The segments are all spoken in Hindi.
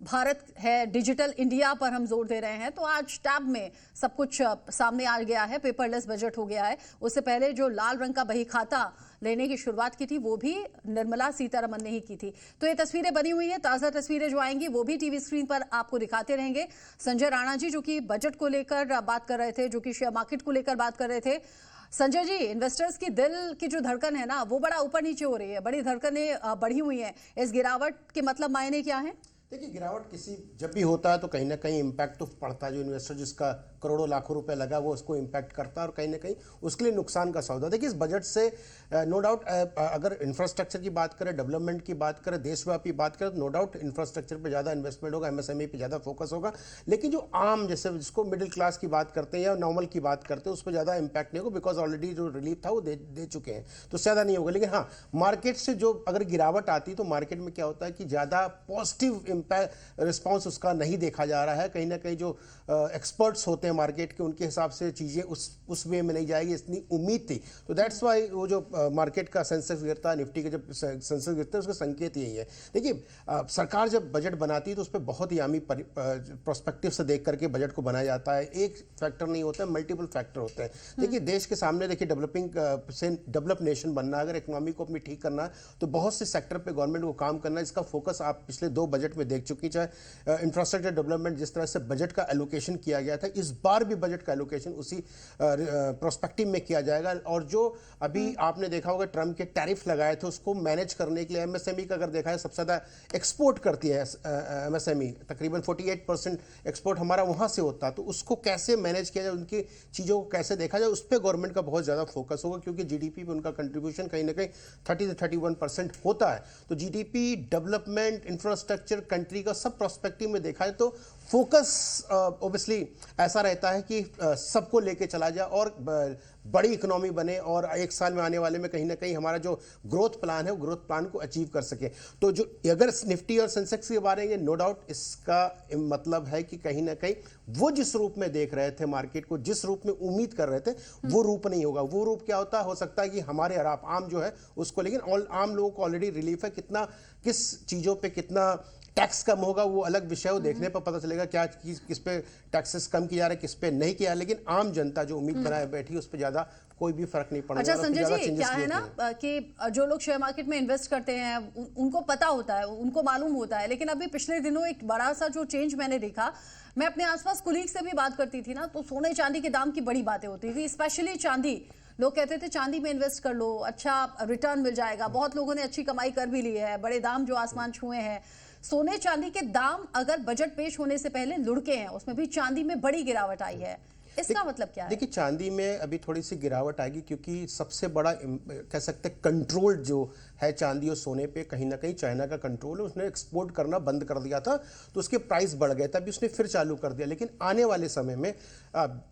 भारत है, डिजिटल इंडिया पर हम जोर दे रहे हैं, तो आज टैब में सब कुछ सामने आ गया है। पेपरलेस बजट हो गया है। उससे पहले जो लाल रंग का बही खाता लेने की शुरुआत की थी वो भी निर्मला सीतारमन ने ही की थी। तो ये तस्वीरें बनी हुई हैं, ताज़ा तस्वीरें जो आएंगी वो भी टीवी स्क्रीन पर आपको दिखाते रहेंगे। संजय राणा जी जो कि बजट को लेकर बात कर रहे थे, जो कि शेयर मार्केट को लेकर बात कर रहे थे। संजय जी, इन्वेस्टर्स की दिल की जो धड़कन है ना, वो बड़ा ऊपर नीचे हो रही है, बड़ी धड़कनें बढ़ी हुई हैं। इस गिरावट के मतलब मायने क्या है? देखिए, गिरावट किसी जब भी होता है तो कहीं ना कहीं इम्पैक्ट तो पड़ता है। जो इन्वेस्टर जिसका करोड़ों लाखों रुपए लगा वो उसको इम्पैक्ट करता है और कहीं ना कहीं उसके लिए नुकसान का सौदा। देखिए, इस बजट से नो डाउट अगर इंफ्रास्ट्रक्चर की बात करें, डेवलपमेंट की बात करें, देशव्यापी बात करें, तो नो डाउट इंफ्रास्ट्रक्चर पे ज़्यादा इन्वेस्टमेंट होगा, एमएसएमई पे ज़्यादा फोकस होगा। लेकिन जो आम, जैसे जिसको मिडिल क्लास की बात करते हैं या नॉर्मल की बात करते हैं, उस पर ज़्यादा इंपैक्ट नहीं होगा, बिकॉज ऑलरेडी जो रिलीफ था वो दे चुके हैं, तो ज़्यादा नहीं होगा। लेकिन हाँ, मार्केट से जो अगर गिरावट आती तो मार्केट में क्या होता है कि ज़्यादा पॉजिटिव इम्पैक्ट रिस्पॉन्स उसका नहीं देखा जा रहा है। कहीं ना कहीं जो एक्सपर्ट्स होते हैं मार्केट के, उनके हिसाब से चीज़ें उस वे में नहीं जाएगी, इतनी उम्मीद थी। तो दैट्स वाई वो जो मार्केट का सेंसेक्स गिरता है, निफ्टी के जब सेंसेक्स गिरते हैं, उसका संकेत यही है। देखिए, सरकार जब बजट बनाती है तो उस पर बहुत ही आमी प्रोस्पेक्टिव से देख करके बजट को बनाया जाता है। एक फैक्टर नहीं होता है, मल्टीपल फैक्टर होते हैं। देखिए, देश के सामने देखिए डेवलप नेशन बनना, अगर इकोनॉमी को अपनी ठीक करना है तो बहुत से सेक्टर पे गवर्नमेंट को काम करना है। इसका फोकस आप पिछले 2 बजट में देख चुकी। चाहे इंफ्रास्ट्रक्चर डेवलपमेंट, जिस तरह से बजट का एलोकेशन किया गया था, इस बार भी बजट का एलोकेशन उसी प्रोस्पेक्टिव में किया जाएगा। और जो अभी आपने देखा होगा ट्रम्प के टैरिफ लगाए थे, उसको मैनेज करने के लिए एमएसएमई का अगर देखा है, सबसे ज़्यादा एक्सपोर्ट करती है एमएसएमई, तकरीबन 48% एक्सपोर्ट हमारा वहाँ से होता है। तो उसको कैसे मैनेज किया जाए, उनकी चीज़ों को कैसे देखा जाए, उस पर गवर्नमेंट का बहुत ज़्यादा फोकस होगा, क्योंकि जीडीपी पे उनका कंट्रीब्यूशन कहीं ना कहीं 30 से 31% होता है। तो जीडीपी, डेवलपमेंट, इंफ्रास्ट्रक्चर, कंट्री का सब प्रोस्पेक्टिव में देखा है तो फोकस ऑब्वियसली ऐसा रहता है कि सबको लेके चला जाए और बड़ी इकोनॉमी बने, और 1 साल में आने वाले में कहीं ना कहीं हमारा जो ग्रोथ प्लान है वो ग्रोथ प्लान को अचीव कर सके। तो जो अगर निफ्टी और सेंसेक्स के बारे में, नो डाउट इसका मतलब है कि कहीं ना कहीं वो जिस रूप में देख रहे थे मार्केट को, जिस रूप में उम्मीद कर रहे थे, वो रूप नहीं होगा। वो रूप क्या होता हो सकता है कि हमारे आम जो है उसको, लेकिन आम लोगों को ऑलरेडी रिलीफ है। कितना, किस चीज़ों पे कितना टैक्स कम होगा वो अलग विषय, वो देखने पर पता चलेगा क्या किस पे टैक्सेस कम किया जा रहा है, किस पे नहीं किया। लेकिन आम जनता जो उम्मीद बनाए बैठी, उस पर ज्यादा कोई भी फर्क नहीं पड़ने अच्छा वाला। संजय जी, क्या है ना कि जो लोग शेयर मार्केट में इन्वेस्ट करते हैं उनको पता होता है, उनको मालूम होता है। लेकिन अभी पिछले दिनों एक बड़ा सा जो चेंज मैंने देखा, मैं अपने आसपास कुलीग से भी बात करती थी ना, तो सोने चांदी के दाम की बड़ी बातें होती थी, स्पेशली चांदी। लोग कहते थे चांदी में इन्वेस्ट कर लो, अच्छा रिटर्न मिल जाएगा। बहुत लोगों ने अच्छी कमाई कर भी ली है, बड़े दाम जो आसमान छुए हैं। सोने चांदी के दाम अगर बजट पेश होने से पहले लुढ़के हैं, उसमें भी चांदी में बड़ी गिरावट आई है, इसका मतलब क्या है? देखिए, चांदी में अभी थोड़ी सी गिरावट आएगी, क्योंकि सबसे बड़ा कह सकते हैं कंट्रोल जो है चांदी और सोने पे, कहीं ना कहीं चाइना का कंट्रोल है। उसने एक्सपोर्ट करना बंद कर दिया था तो उसके प्राइस बढ़ गए थे, अभी उसने फिर चालू कर दिया। लेकिन आने वाले समय में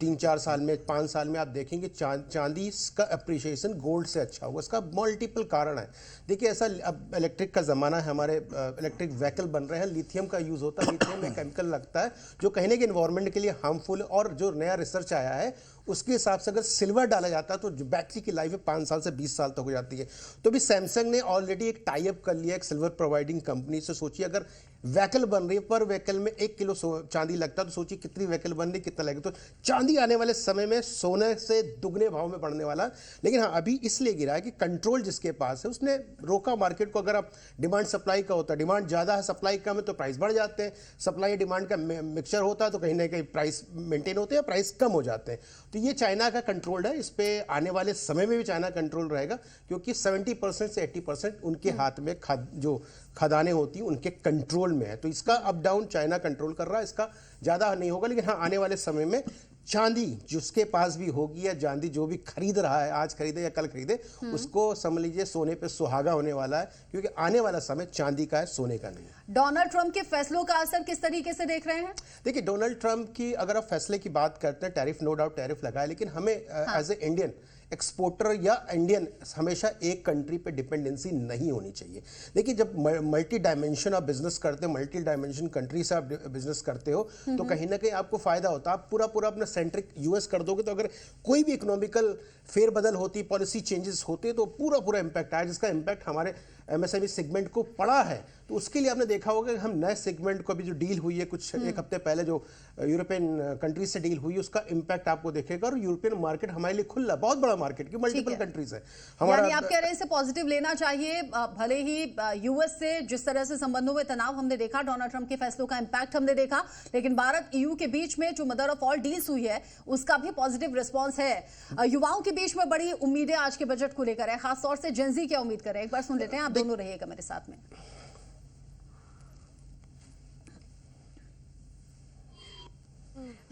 3-4 साल में, 5 साल में आप देखेंगे चांदी का अप्रिशिएशन गोल्ड से अच्छा होगा। इसका मल्टीपल कारण है। देखिए, ऐसा अब इलेक्ट्रिक का ज़माना है, हमारे इलेक्ट्रिक व्हीकल बन रहे हैं, लिथियम का यूज़ होता है। लिथियम में केमिकल लगता है जो कहीं ना कहीं एनवायरनमेंट के लिए हार्मफुल है, और जो नया रिसर्च आया है उसके हिसाब से अगर सिल्वर डाला जाता है तो बैटरी की लाइफ 5 साल से 20 साल तक हो जाती है। तो भी सैमसंग ने ऑलरेडी एक टाई अप कर लिया एक सिल्वर प्रोवाइडिंग कंपनी से। सोचिए, अगर व्हीकल बन रही है, पर व्हीकल में 1 किलो चांदी लगता है, तो सोचिए कितनी व्हीकल बन रही, कितना लगेगा। तो चांदी आने वाले समय में सोने से दुगने भाव में बढ़ने वाला। लेकिन हाँ, अभी इसलिए गिरा है कि कंट्रोल जिसके पास है उसने रोका मार्केट को। अगर आप डिमांड सप्लाई का होता है, डिमांड ज़्यादा है, सप्लाई कम है, तो प्राइस बढ़ जाते हैं। सप्लाई डिमांड का मिक्सचर होता है तो कहीं ना कहीं प्राइस मेंटेन होते हैं, प्राइस कम हो जाते हैं। तो ये चाइना का कंट्रोल है, इस पे आने वाले समय में भी चाइना कंट्रोल रहेगा, क्योंकि 70% से 80% उनके हाथ में जो खदानें होती हैं उनके कंट्रोल में है। तो इसका अप डाउन चाइना कंट्रोल कर रहा है, इसका ज़्यादा नहीं होगा। लेकिन हाँ, आने वाले समय में चांदी जिसके पास भी होगी, या चांदी जो भी खरीद रहा है, आज खरीदे या कल खरीदे, उसको समझ लीजिए सोने पे सुहागा होने वाला है, क्योंकि आने वाला समय चांदी का है, सोने का नहीं है। डोनाल्ड ट्रंप के फैसलों का असर किस तरीके से देख रहे हैं? देखिए, डोनाल्ड ट्रंप की अगर आप फैसले की बात करते हैं, टैरिफ, नो डाउट टैरिफ लगाए, लेकिन हमें एज ए इंडियन एक्सपोर्टर या इंडियन हमेशा एक कंट्री पे डिपेंडेंसी नहीं होनी चाहिए। देखिए, जब मल्टी डायमेंशन आप बिजनेस करते हो, मल्टी डायमेंशन कंट्री से आप बिजनेस करते हो, तो कहीं ना कहीं आपको फायदा होता है। आप पूरा अपना सेंट्रिक यूएस कर दोगे तो अगर कोई भी इकोनॉमिकल फेरबदल होती, पॉलिसी चेंजेस होते, तो पूरा इम्पैक्ट आया, जिसका इम्पैक्ट हमारे एमएसएमई सेगमेंट को पड़ा है। तो उसके लिए आपने देखा होगा कि हम नए सेगमेंट को अभी जो डील हुई है कुछ एक हफ्ते पहले जो यूरोपियन कंट्रीज से डील हुई है उसका इम्पैक्ट आपको देखेगा। और यूरोपियन मार्केट हमारे लिए खुला, बहुत बड़ा मार्केट की मल्टीपल कंट्रीज है यानी आप कह रहे हैं इसे पॉजिटिव लेना चाहिए। भले ही यूएस से जिस तरह से संबंधों में तनाव हमने देखा, डोनाल्ड ट्रंप के फैसलों का इंपैक्ट हमने देखा, लेकिन भारत ईयू के बीच में जो मदर ऑफ ऑल डील्स हुई है उसका भी पॉजिटिव रिस्पॉन्स है। युवाओं के बीच में बड़ी उम्मीदें आज के बजट को लेकर है, खासतौर से जेंजी क्या उम्मीद करें, एक बार सुन लेते हैं। आप दोनों रहिएगा मेरे साथ में।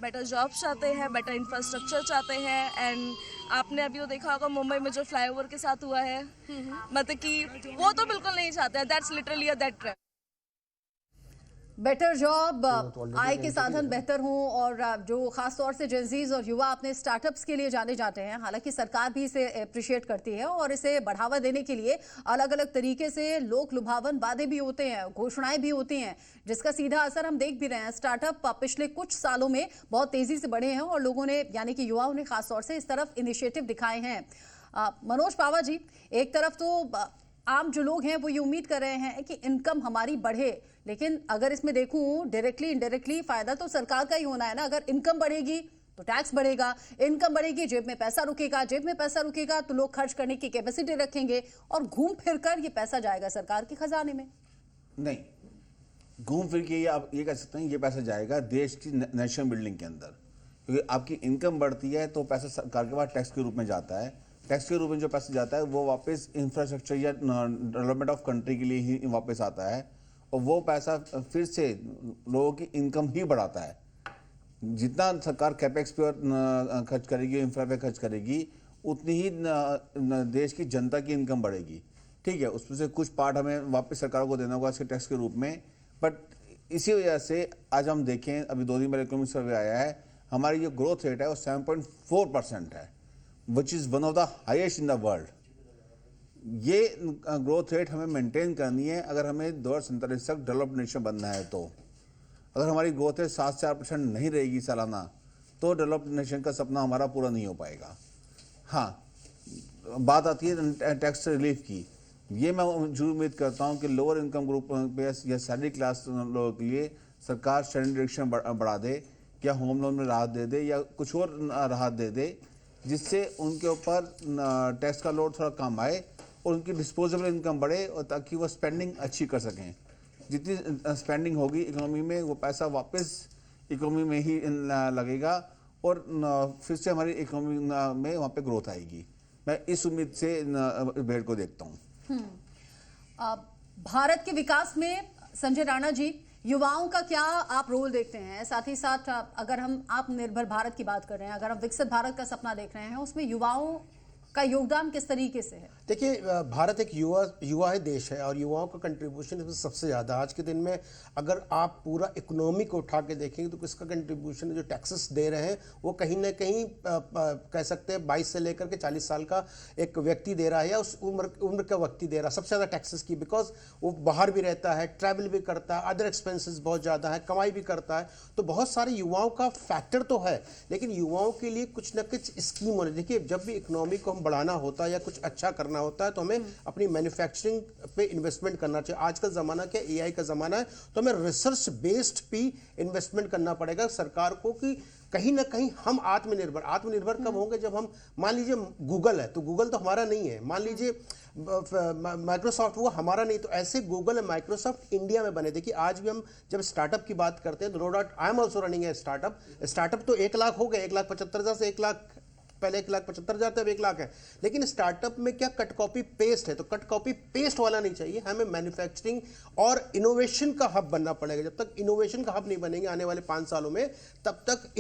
बेटर जॉब्स चाहते हैं, बेटर इंफ्रास्ट्रक्चर चाहते हैं। एंड आपने अभी वो देखा होगा मुंबई में जो फ्लाईओवर के साथ हुआ है, मतलब कि वो तो बिल्कुल नहीं चाहते हैं। That's literally a that trap. Better job, आय के साधन बेहतर हों, और जो खास तौर से जेंजीज और युवा अपने स्टार्टअप्स के लिए जाने जाते हैं, हालांकि सरकार भी इसे अप्रिशिएट करती है और इसे बढ़ावा देने के लिए अलग अलग तरीके से लोक लुभावन वादे भी होते हैं, घोषणाएं भी होती हैं, जिसका सीधा असर हम देख भी रहे हैं। स्टार्टअप पिछले कुछ सालों में बहुत तेजी से बढ़े हैं और लोगों ने, यानी कि युवाओं ने खासतौर से इस तरफ इनिशिएटिव दिखाए हैं। मनोज पावा जी, एक तरफ तो आम जो लोग हैं वो ये उम्मीद कर रहे हैं कि इनकम हमारी बढ़े, लेकिन अगर इसमें देखूं डायरेक्टली इनडायरेक्टली फायदा तो सरकार का ही होना है ना। अगर इनकम बढ़ेगी तो टैक्स बढ़ेगा, इनकम बढ़ेगी जेब में पैसा रुकेगा, जेब में पैसा रुकेगा तो लोग खर्च करने की कैपेसिटी रखेंगे और घूम फिर कर ये पैसा जाएगा सरकार के खजाने में। नहीं, घूम फिर के आप ये कह सकते हैं ये पैसा जाएगा देश की नेशनल बिल्डिंग के अंदर, क्योंकि आपकी इनकम बढ़ती है तो पैसा सरकार के पास टैक्स के रूप में जाता है। टैक्स के रूप में जो पैसा जाता है वो वापस इंफ्रास्ट्रक्चर या डेवलपमेंट ऑफ कंट्री के लिए ही वापस आता है, और वो पैसा फिर से लोगों की इनकम ही बढ़ाता है। जितना सरकार कैपेक्स पे खर्च करेगी, इंफ्रा पे खर्च करेगी, उतनी ही देश की जनता की इनकम बढ़ेगी। ठीक है, उसमें से कुछ पार्ट हमें वापस सरकारों को देना होगा इसके टैक्स के रूप में। बट इसी वजह से आज हम देखें, अभी 2 दिन पहले इकोनॉमिक सर्वे आया है, हमारी जो ग्रोथ रेट है वो 7.4% है, which is one of the highest in the world. ये ग्रोथ रेट हमें मेंटेन करनी है अगर हमें 2047 तक डेवलप्ड नेशन बनना है। तो अगर हमारी ग्रोथ रेट 7 से 8% नहीं रहेगी सालाना, तो डेवलप्ड नेशन का सपना हमारा पूरा नहीं हो पाएगा। हाँ, बात आती है टैक्स रिलीफ की। ये मैं जरूर उम्मीद करता हूँ कि लोअर इनकम ग्रुप पे या सैलरी क्लास लोगों के लिए सरकार स्टैंडर्ड डिडक्शन बढ़ा दे, या होम लोन में राहत दे दे, या कुछ और राहत दे दे, जिससे उनके ऊपर टैक्स का लोड थोड़ा कम आए और उनकी डिस्पोजेबल इनकम बढ़े, और ताकि वो स्पेंडिंग अच्छी कर सकें। जितनी स्पेंडिंग होगी इकोनॉमी में, वो पैसा वापस इकोनॉमी में ही लगेगा और फिर से हमारी इकोनॉमी में वहाँ पे ग्रोथ आएगी। मैं इस उम्मीद से भेड़ को देखता हूँ। भारत के विकास में संजय राणा जी, युवाओं का क्या आप रोल देखते हैं? साथ ही साथ अगर हम आत्मनिर्भर भारत की बात कर रहे हैं, अगर हम विकसित भारत का सपना देख रहे हैं, उसमें युवाओं का योगदान किस तरीके से है? देखिए, भारत एक युवा है देश है, और युवाओं का कंट्रीब्यूशन इसमें सबसे ज़्यादा। आज के दिन में अगर आप पूरा इकोनॉमी को उठा के देखेंगे तो किसका कंट्रीब्यूशन, जो टैक्सेस दे रहे हैं वो कहीं ना कहीं कह सकते हैं 22 से लेकर के 40 साल का एक व्यक्ति दे रहा है, या उस उम्र का व्यक्ति दे रहा है सबसे ज़्यादा टैक्सेस की। बिकॉज वो बाहर भी रहता है, ट्रैवल भी करता है, अदर एक्सपेंसेस बहुत ज़्यादा है, कमाई भी करता है। तो बहुत सारे युवाओं का फैक्टर तो है, लेकिन युवाओं के लिए कुछ ना कुछ स्कीम होनी। देखिए, जब भी इकोनॉमी को हम बढ़ाना होता है या कुछ अच्छा करना होता है तो हमें अपनी मैन्युफैक्चरिंग पे इन्वेस्टमेंट करना चाहिए। आज का ज़माना क्या, एआई का ज़माना है, तो हमें रिसर्च बेस्ड भी इन्वेस्टमेंट करना पड़ेगा सरकार को, कि कहीं ना कहीं हम आत्मनिर्भर कब होंगे? जब हम, मान लीजिए गूगल है तो गूगल तो हमारा नहीं है, मान लीजिए माइक्रोसॉफ्ट वो हमारा नहीं, तो ऐसे गूगल और माइक्रोसॉफ्ट इंडिया में बने। देखिए, आज भी हम जब स्टार्टअप की बात करते हैं तो no doubt I am also running a startup तो 1 लाख हो गए, 1,75,000 से 1 लाख, पहले 1,75,000 था, अब 1 लाख है। लेकिन स्टार्टअप में क्या कट कॉपी पेस्ट है, तो कट कॉपी पेस्ट वाला नहीं चाहिए, हमें मैन्युफैक्चरिंग और इनोवेशन का हब बनना पड़ेगा। जब तक इनोवेशन का हब नहीं बनेंगे आने वाले 5 सालों में, तब तक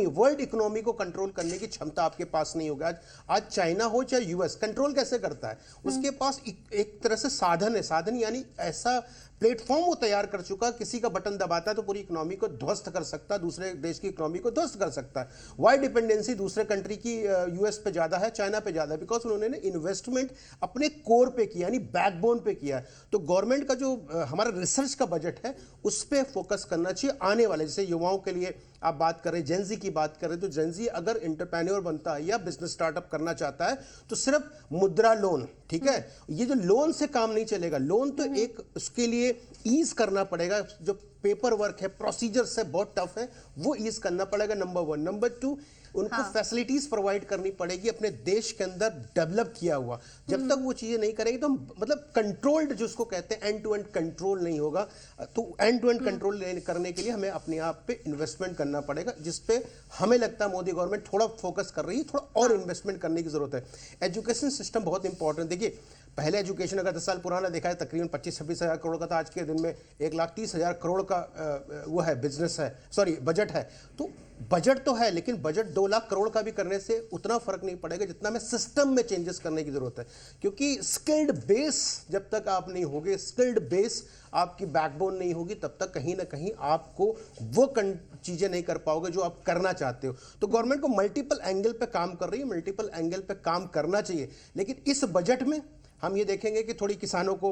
वर्ल्ड इकोनॉमी को कंट्रोल करने की क्षमता आपके पास नहीं होगा। आज चाइना हो चाहे यूएस, कंट्रोल कैसे करता है? उसके पास एक तरह से साधन यानी ऐसा प्लेटफॉर्म वो तैयार कर चुका, किसी का बटन दबाता है तो पूरी इकोनॉमी को ध्वस्त कर सकता है, दूसरे देश की इकोनॉमी को ध्वस्त कर सकता है। वाई डिपेंडेंसी दूसरे कंट्री की यूएस पे ज़्यादा है, चाइना पे ज़्यादा है, बिकॉज उन्होंने इन्वेस्टमेंट अपने कोर पे किया, यानी बैकबोन पे किया है। तो गवर्नमेंट का जो हमारा रिसर्च का बजट है उस पर फोकस करना चाहिए आने वाले, जैसे युवाओं के लिए आप बात कर रहे हैं, जेनजी की बात कर रहे हैं, तो जेनजी अगर एंटरप्रेन्योर बनता है या बिजनेस स्टार्टअप करना चाहता है तो सिर्फ मुद्रा लोन, ठीक है, ये जो लोन से काम नहीं चलेगा। लोन तो एक उसके लिए ईज करना पड़ेगा, जो पेपर वर्क है, प्रोसीजर्स है, बहुत टफ है, वो ईज करना पड़ेगा, नंबर 1। नंबर 2, उनको फैसिलिटीज प्रोवाइड करनी पड़ेगी अपने देश के अंदर डेवलप किया हुआ। जब तक वो चीजें नहीं करेंगे तो मतलब कंट्रोल्ड, जिसको कहते हैं एंड टू एंड कंट्रोल नहीं होगा। तो एंड टू एंड कंट्रोल करने के लिए हमें अपने आप पे इन्वेस्टमेंट करना पड़ेगा, जिसपे हमें लगता है मोदी गवर्नमेंट थोड़ा फोकस कर रही है, थोड़ा और इन्वेस्टमेंट करने की जरूरत है। एजुकेशन सिस्टम बहुत इंपॉर्टेंट। देखिए, पहले एजुकेशन अगर 10 साल पुराना देखा है तकरीबन 25-26 हज़ार करोड़ का था, आज के दिन में 1,30,000 करोड़ का वो है बिजनेस है, सॉरी बजट है। तो बजट तो है, लेकिन बजट 2 लाख करोड़ का भी करने से उतना फर्क नहीं पड़ेगा जितना में सिस्टम में चेंजेस करने की जरूरत है। क्योंकि स्किल्ड बेस जब तक आप नहीं होगे, स्किल्ड बेस आपकी बैकबोन नहीं होगी, तब तक कहीं ना कहीं आपको वो चीजें नहीं कर पाओगे जो आप करना चाहते हो। तो गवर्नमेंट को मल्टीपल एंगल पे काम कर रही है, मल्टीपल एंगल पे काम करना चाहिए। लेकिन इस बजट में हम ये देखेंगे कि थोड़ी किसानों को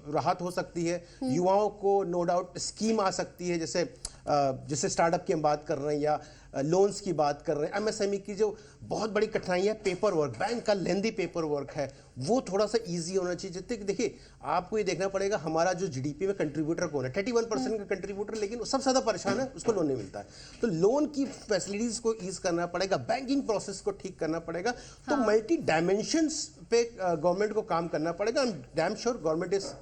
राहत हो सकती है, युवाओं को नो डाउट स्कीम आ सकती है, जैसे स्टार्टअप की हम बात कर रहे हैं या लोन्स की बात कर रहे हैं। एमएसएमई की जो बहुत बड़ी कठिनाई है पेपर वर्क, बैंक का लेंदी पेपर वर्क है, वो थोड़ा सा इजी होना चाहिए। जितने कि देखिए, आपको ये देखना पड़ेगा हमारा जो जीडीपी में कंट्रीब्यूटर कौन है, 31% का कंट्रीब्यूटर, लेकिन सबसे ज़्यादा परेशान है, उसको लोन नहीं मिलता है। तो लोन की फैसिलिटीज़ को ईज करना पड़ेगा, बैंकिंग प्रोसेस को ठीक करना पड़ेगा। तो मल्टी डायमेंशंस पे गवर्नमेंट को काम करना पड़ेगा। I am damn sure government इस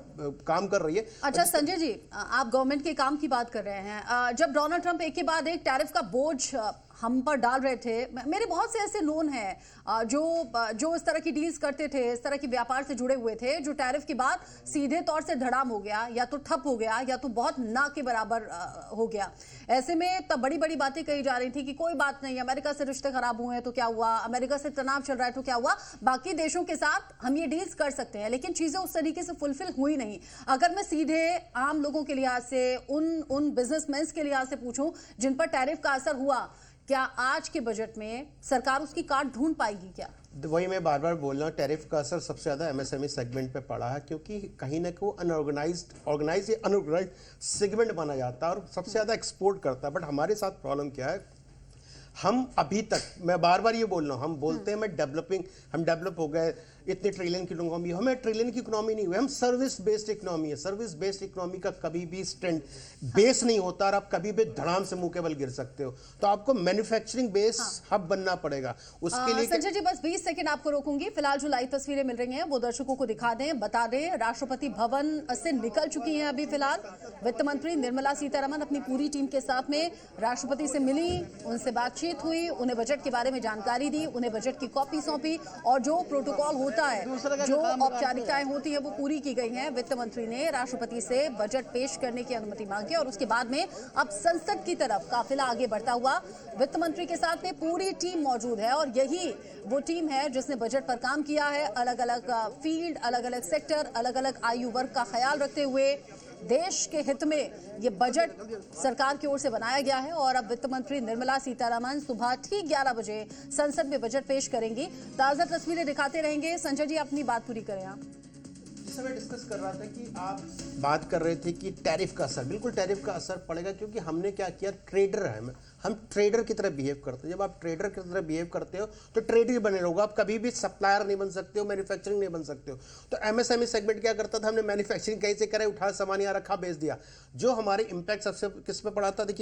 काम कर रही है। अच्छा संजय जी, आप गवर्नमेंट के काम की बात कर रहे हैं। जब डोनाल्ड ट्रंप एक के बाद एक टैरिफ का बोझ हम पर डाल रहे थे, मेरे बहुत से ऐसे लोन हैं जो इस तरह की डील्स करते थे, इस तरह के व्यापार से जुड़े हुए थे, जो टैरिफ के बाद सीधे तौर से धड़ाम हो गया, या तो ठप हो गया, या तो बहुत ना के बराबर हो गया। ऐसे में तब बड़ी बड़ी बातें कही जा रही थी कि कोई बात नहीं, अमेरिका से रिश्ते खराब हुए हैं तो क्या हुआ, अमेरिका से तनाव चल रहा है तो क्या हुआ, बाकी देशों के साथ हम ये डील्स कर सकते हैं। लेकिन चीजें उस तरीके से फुलफिल हुई नहीं। अगर मैं सीधे आम लोगों के लिहाज से, उन बिजनेसमैन के लिहाज से पूछूं जिन पर टैरिफ का असर हुआ, क्या आज के बजट में सरकार उसकी काट ढूंढ पाएगी क्या? वही मैं बार बार बोल रहा हूँ, टैरिफ का असर सबसे ज़्यादा एमएसएमई सेगमेंट पे पड़ा है, क्योंकि कहीं ना कहीं वो ऑर्गेनाइज या अनऑर्गेनाइज सेगमेंट माना जाता है और सबसे ज़्यादा एक्सपोर्ट करता है। बट हमारे साथ प्रॉब्लम क्या है, हम अभी तक, मैं बार बार ये बोल रहा हूँ, हम बोलते हैं हम डेवलप हो गए, इतने ट्रिलियन की इकोनॉमी, हमें ट्रिलियन की इकोनॉमी नहीं हुई, हम सर्विस बेस्ड इकोनॉमी है। सर्विस बेस्ड इकोनॉमी का कभी भी स्ट्रेंथ बेस नहीं होता और आप कभी भी धड़ाम से मुंह के बल गिर सकते हो। तो आपको मैन्युफैक्चरिंग बेस हब बनना पड़ेगा। उसके लिए संजय जी बस 20 सेकंड आपको रोकूंगी। फिलहाल जो लाइव तस्वीरें मिल रही हैं वो दर्शकों को दिखा दें, बता दें। राष्ट्रपति भवन से निकल चुकी हैं अभी फिलहाल वित्त मंत्री निर्मला सीतारमण अपनी पूरी टीम के साथ में राष्ट्रपति से मिली, उनसे बातचीत हुई, उन्हें बजट के बारे में जानकारी दी, उन्हें बजट की कॉपी सौंपी और जो प्रोटोकॉल होता है, जो औपचारिकताएं होती हैं वो पूरी की गई हैं। वित्त मंत्री ने राष्ट्रपति से बजट पेश करने की अनुमति मांगी और उसके बाद में अब संसद की तरफ काफिला आगे बढ़ता हुआ वित्त मंत्री के साथ में पूरी टीम मौजूद है और यही वो टीम है जिसने बजट पर काम किया है। अलग अलग फील्ड, अलग अलग सेक्टर, अलग अलग आयु वर्ग का ख्याल रखते हुए देश के हित में ये बजट सरकार की ओर से बनाया गया है और अब वित्त मंत्री निर्मला सीतारमण सुबह ठीक 11 बजे संसद में बजट पेश करेंगी। ताजा तस्वीरें दिखाते रहेंगे। संजय जी अपनी बात पूरी करें आप। जिस समय डिस्कस कर रहा था कि आप बात कर रहे थे कि टैरिफ का असर, बिल्कुल टैरिफ का असर पड़ेगा, क्योंकि हमने क्या किया, ट्रेडर है, हम ट्रेडर की तरह बिहेव करते हैं। जब आप ट्रेडर की तरह बिहेव करते हो तो ट्रेडर बने रहोगे, आप कभी भी सप्लायर नहीं बन सकते हो, मैन्युफैक्चरिंग नहीं बन सकते हो। तो एमएसएमई सेगमेंट क्या करता था, हमने मैन्युफैक्चरिंग कहीं से करे, उठा सामान यहाँ रखा, बेच दिया। जो हमारे इंपैक्ट सबसे किस पे पड़ा था, देखिए